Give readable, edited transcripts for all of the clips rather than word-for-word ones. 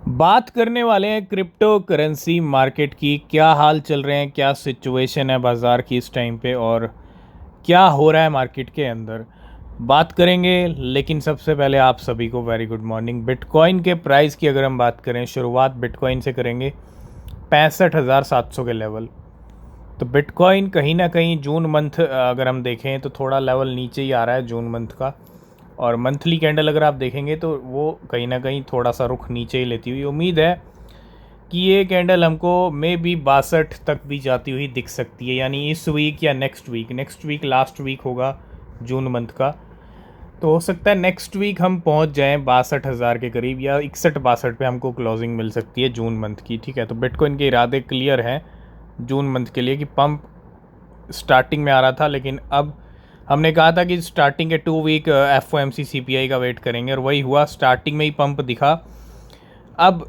बात करने वाले हैं क्रिप्टो करेंसी मार्केट की। क्या हाल चल रहे हैं, क्या सिचुएशन है बाज़ार की इस टाइम पे और क्या हो रहा है मार्केट के अंदर, बात करेंगे। लेकिन सबसे पहले आप सभी को वेरी गुड मॉर्निंग। बिटकॉइन के प्राइस की अगर हम बात करें, शुरुआत बिटकॉइन से करेंगे 65,700 के लेवल। तो बिटकॉइन कहीं ना कहीं जून मंथ अगर हम देखें तो थोड़ा लेवल नीचे ही आ रहा है जून मंथ का, और मंथली कैंडल अगर आप देखेंगे तो वो कहीं ना कहीं थोड़ा सा रुख नीचे ही लेती हुई। उम्मीद है कि ये कैंडल हमको मे बी 62 तक भी जाती हुई दिख सकती है, यानी इस वीक या नेक्स्ट वीक लास्ट वीक होगा जून मंथ का। तो हो सकता है नेक्स्ट वीक हम पहुंच जाएं 62,000 के करीब, या 61-62 पे हमको क्लोजिंग मिल सकती है जून मंथ की। ठीक है, तो बिटकॉइन के इरादे क्लियर हैं जून मंथ के लिए कि पंप स्टार्टिंग में आ रहा था, लेकिन अब हमने कहा था कि स्टार्टिंग के 2 वीक FOMC CPI का वेट करेंगे, और वही हुआ। स्टार्टिंग में ही पंप दिखा। अब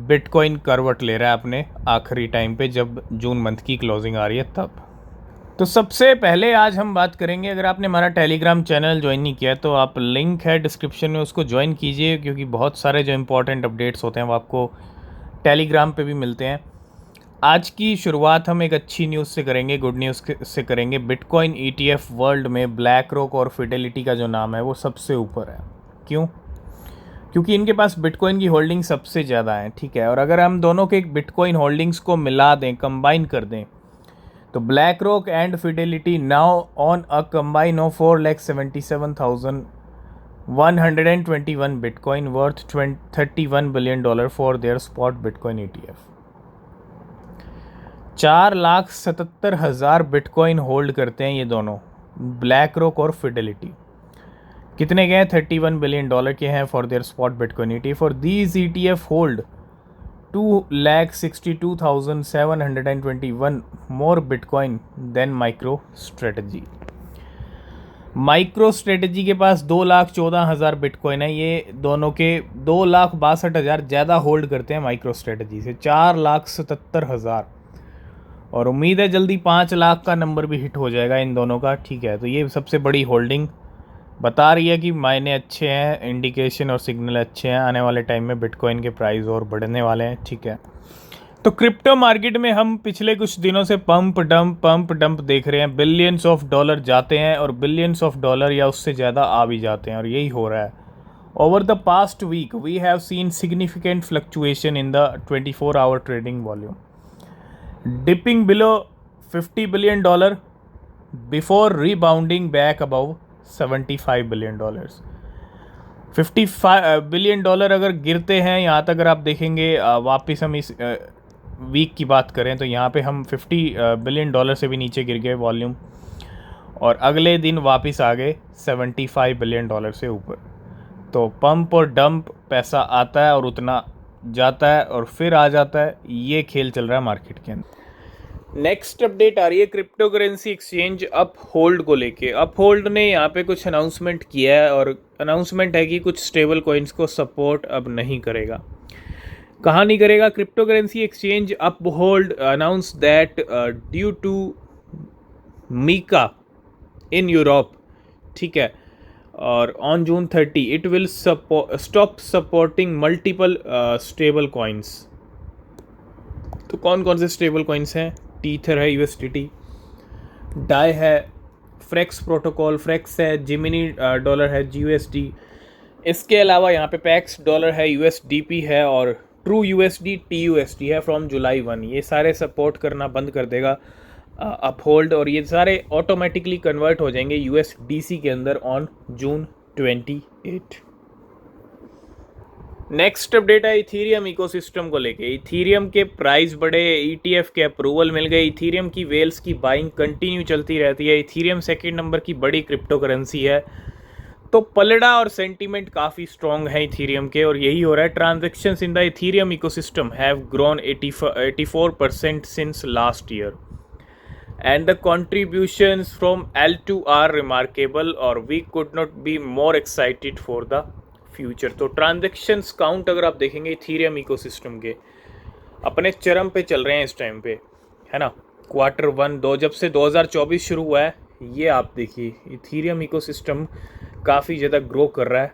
बिटकॉइन करवट ले रहा है अपने आखिरी टाइम पे, जब जून मंथ की क्लोजिंग आ रही है तब। तो सबसे पहले आज हम बात करेंगे, अगर आपने हमारा टेलीग्राम चैनल ज्वाइन नहीं किया तो आप, लिंक है डिस्क्रिप्शन में, उसको ज्वाइन कीजिए, क्योंकि बहुत सारे जो इंपॉर्टेंट अपडेट्स होते हैं वो आपको टेलीग्राम पे भी मिलते हैं। आज की शुरुआत हम एक अच्छी न्यूज़ से करेंगे, गुड न्यूज़ से करेंगे। बिटकॉइन ETF वर्ल्ड में ब्लैक रॉक और फिडेलिटी का जो नाम है वो सबसे ऊपर है। क्यों? क्योंकि इनके पास बिटकॉइन की होल्डिंग सबसे ज़्यादा है। ठीक है, और अगर हम दोनों के बिटकॉइन होल्डिंग्स को मिला दें, कंबाइन कर दें, तो black rock and Fidelity now on a combine of 4,77,121 bitcoin worth $31 billion for their spot bitcoin ETF। 4,77,000 bitcoin hold करते हैं ये दोनों, ब्लैक रॉक और फिडेलिटी। कितने के हैं? $31 बिलियन के हैं for their spot bitcoin ETF। और these ETF hold 2,62,721 more bitcoin than MicroStrategy. MicroStrategy के पास 2,14,000 बिटकॉइन है। ये दोनों के 2,62,000 ज़्यादा होल्ड करते हैं माइक्रो स्ट्रेटजी से, 4,77,000। और उम्मीद है जल्दी 5 लाख का नंबर भी हिट हो जाएगा इन दोनों का। ठीक है, तो ये सबसे बड़ी होल्डिंग बता रही है कि मायने अच्छे हैं, इंडिकेशन और सिग्नल अच्छे हैं, आने वाले टाइम में बिटकॉइन के प्राइस और बढ़ने वाले हैं। ठीक है, तो क्रिप्टो मार्केट में हम पिछले कुछ दिनों से पंप डंप देख रहे हैं। बिलियंस ऑफ डॉलर जाते हैं और बिलियंस ऑफ डॉलर या उससे ज़्यादा आ भी जाते हैं, और यही हो रहा है। Over the past week we have seen significant fluctuation in the 24 hour trading volume, dipping below $50 billion before rebounding back above $75 billion। $55 billion अगर गिरते हैं यहाँ तक, अगर आप देखेंगे वापस हम इस वीक की बात करें तो यहाँ पे हम $50 बिलियन से भी नीचे गिर गए वॉल्यूम, और अगले दिन वापस आ गए $75 बिलियन से ऊपर। तो पंप और डंप, पैसा आता है और उतना जाता है और फिर आ जाता है, ये खेल चल रहा है मार्केट के अंदर। नेक्स्ट अपडेट आ रही है crypto currency exchange up hold को लेके। अप होल्ड ने यहाँ पे कुछ अनाउंसमेंट किया है, और अनाउंसमेंट है कि कुछ स्टेबल कॉइन्स को सपोर्ट अब नहीं करेगा। कहाँ नहीं करेगा? Crypto currency exchange Uphold announce that due to MiCA in Europe. ठीक है, और on June 30 it will stop supporting multiple stable coins. तो कौन कौन से स्टेबल कॉइन्स हैं? टीथर है, USDT, डाई है, फ्रेक्स प्रोटोकॉल फ्रेक्स है, जिमिनी डॉलर है, GUSD। इसके अलावा यहाँ पे पैक्स डॉलर है, USDP है, और ट्रू USD TUSD है फ्रॉम July 1। ये सारे सपोर्ट करना बंद कर देगा अपहोल्ड, और ये सारे ऑटोमेटिकली कन्वर्ट हो जाएंगे USDC के अंदर ऑन June 28। नेक्स्ट अपडेट है इथीरियम इकोसिस्टम को लेके। इथीरियम के प्राइस बढ़े, ETF के अप्रूवल मिल गए, इथीरियम की वेल्स की बाइंग कंटिन्यू चलती रहती है। इथीरियम सेकेंड नंबर की बड़ी क्रिप्टो करेंसी है, तो पलड़ा और सेंटीमेंट काफ़ी स्ट्रॉन्ग है इथीरियम के, और यही हो रहा है। Transactions in the Ethereum ecosystem have grown 84% since last year, and the contributions from L2 are remarkable, और we could not be more excited for the future। तो ट्रांजेक्शन्स काउंट अगर आप देखेंगे इथीरियम इकोसिस्टम के, अपने चरम पे चल रहे हैं इस टाइम पे, है ना। Q1 जब से 2024 शुरू हुआ है, ये आप देखिए इथीरियम इकोसिस्टम काफ़ी ज़्यादा ग्रो कर रहा है,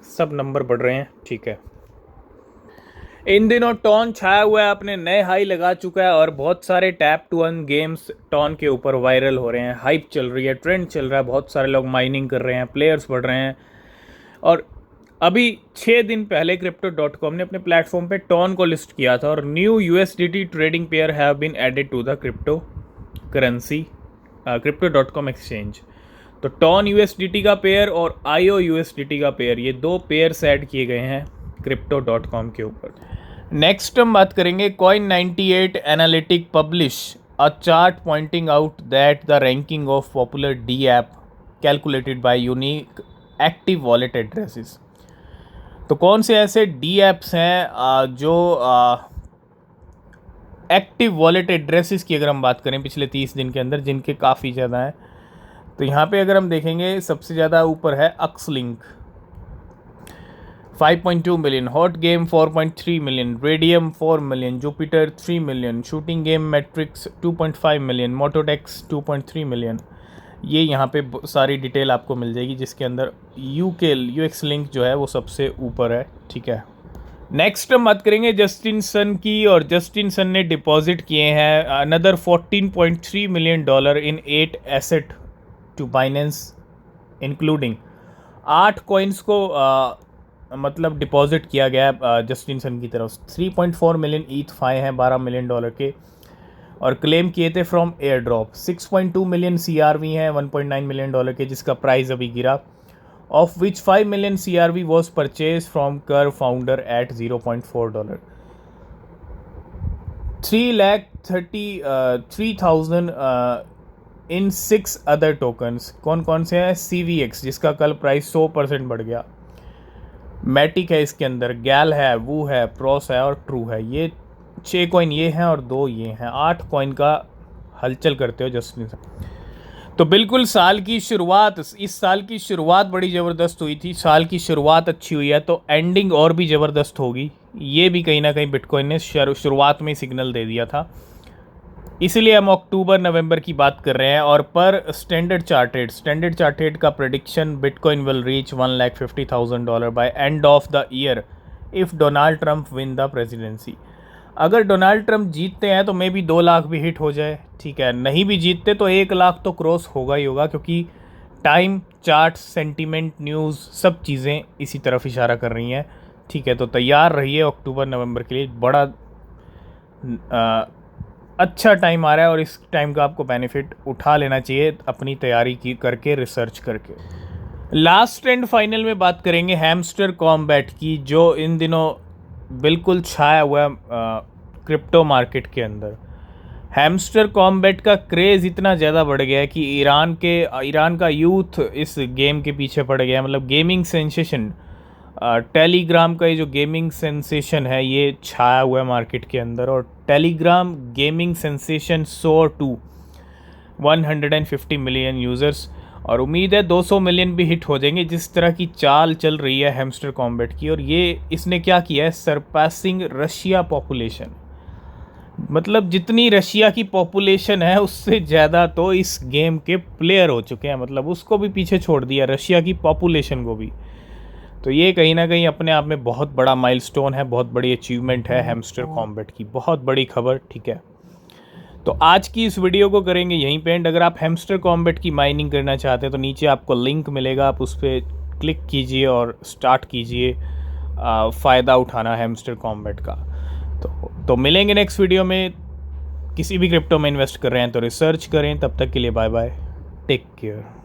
सब नंबर बढ़ रहे हैं। ठीक है, इन दिनों टॉन छाया हुआ है, अपने नए हाई लगा चुका है और बहुत सारे tap to earn games TON के ऊपर वायरल हो रहे हैं, हाइप चल रही है, ट्रेंड चल रहा है, बहुत सारे लोग माइनिंग कर रहे हैं, प्लेयर्स बढ़ रहे हैं। और अभी 6 दिन पहले Crypto.com ने अपने प्लेटफॉर्म पे टॉन को लिस्ट किया था और new USDT trading pair have been added to the crypto currency Crypto.com exchange. तो टॉन USDT का पेयर और IO USDT का पेयर, ये 2 पेयर्स ऐड किए गए हैं Crypto.com के ऊपर। नेक्स्ट हम बात करेंगे Coin98 analytic publish a chart pointing out that the ranking of popular D app calculated by unique active wallet addresses. तो कौन से ऐसे D ऐप्स हैं जो एक्टिव वॉलेट एड्रेसेस की अगर हम बात करें पिछले 30 दिन के अंदर, जिनके काफ़ी ज़्यादा हैं, तो यहाँ पे अगर हम देखेंगे सबसे ज़्यादा ऊपर है अक्सलिंक 5.2 million, hot game 4.3 million, radium 4 million, Jupiter 3 million, shooting game matrix 2.5 million, Motodex 2.3 million. ये यहाँ पे सारी डिटेल आपको मिल जाएगी, जिसके अंदर यूएक्स लिंक जो है वो सबसे ऊपर है। ठीक है, नेक्स्ट हम बात करेंगे जस्टिन सन की, और जस्टिन सन ने डिपॉजिट किए हैं another $14.3 million in 8 asset to Binance, including 8 coins को मतलब डिपॉजिट किया गया जस्टिन सन की तरफ। 3.4 मिलियन ईथ फाए हैं $12 मिलियन के, और क्लेम किए थे from air drop. 6.2 million CRV हैं $1.9 मिलियन के, जिसका प्राइस अभी गिरा, of which 5 million CRV was purchase from कर founder at $0.4। 3,33,000 in 6 other tokens. कौन कौन से हैं? CVX, जिसका कल प्राइस 100% बढ़ गया, मैटिक है इसके अंदर, गैल है, वू है, प्रोस है और ट्रू है। ये 6 कॉइन ये हैं और 2 ये हैं, 8 कॉइन का हलचल करते हो जस्टिन सन। तो बिल्कुल साल की शुरुआत, इस साल की शुरुआत बड़ी ज़बरदस्त हुई थी, साल की शुरुआत अच्छी हुई है तो एंडिंग और भी ज़बरदस्त होगी। ये भी कहीं ना कहीं बिटकॉइन ने शुरुआत में सिग्नल दे दिया था, इसलिए हम अक्टूबर नवंबर की बात कर रहे हैं। और पर स्टैंडर्ड चार्टेड का prediction, bitcoin will reach $150,000 by end of the year if Donald Trump win the presidency. अगर डोनाल्ड ट्रंप जीतते हैं तो मे बी 2 लाख भी हिट हो जाए, ठीक है, नहीं भी जीतते तो 1 लाख तो क्रॉस होगा ही होगा, क्योंकि टाइम, चार्ट, सेंटीमेंट, न्यूज़, सब चीज़ें इसी तरफ इशारा कर रही हैं। ठीक है, तो तैयार रहिए अक्टूबर नवंबर के लिए, बड़ा अच्छा टाइम आ रहा है और इस टाइम का आपको बेनिफिट उठा लेना चाहिए अपनी तैयारी की करके, रिसर्च करके। लास्ट एंड फाइनल में बात करेंगे हैमस्टर कॉम्बैट की, जो इन दिनों बिल्कुल छाया हुआ है क्रिप्टो मार्केट के अंदर। हैमस्टर कॉम्बैट का क्रेज़ इतना ज़्यादा बढ़ गया है कि ईरान का यूथ इस गेम के पीछे पड़ गया है। मतलब गेमिंग सेंसेशन टेलीग्राम का ये जो गेमिंग सेंसेशन है ये छाया हुआ है मार्केट के अंदर, और Telegram gaming sensation soar to 150 million users, और उम्मीद है 200 मिलियन भी हिट हो जाएंगे, जिस तरह की चाल चल रही है हैमस्टर कॉम्बैट की। और ये इसने क्या किया है, सरपासिंग रशिया पॉपुलेशन। मतलब जितनी रशिया की पॉपुलेशन है उससे ज़्यादा तो इस गेम के प्लेयर हो चुके हैं, मतलब उसको भी पीछे छोड़ दिया, रशिया की पॉपुलेशन को भी। तो ये कहीं ना कहीं अपने आप में बहुत बड़ा माइलस्टोन है, बहुत बड़ी अचीवमेंट है हैमस्टर कॉम्बैट की, बहुत बड़ी खबर। ठीक है, तो आज की इस वीडियो को करेंगे यहीं पे एंड। अगर आप हैमस्टर कॉम्बैट की माइनिंग करना चाहते हैं तो नीचे आपको लिंक मिलेगा, आप उस पर क्लिक कीजिए और स्टार्ट कीजिए फ़ायदा उठाना हैमस्टर कॉम्बैट का। तो मिलेंगे नेक्स्ट वीडियो में। किसी भी क्रिप्टो में इन्वेस्ट कर रहे हैं तो रिसर्च करें। तब तक के लिए बाय बाय, टेक केयर।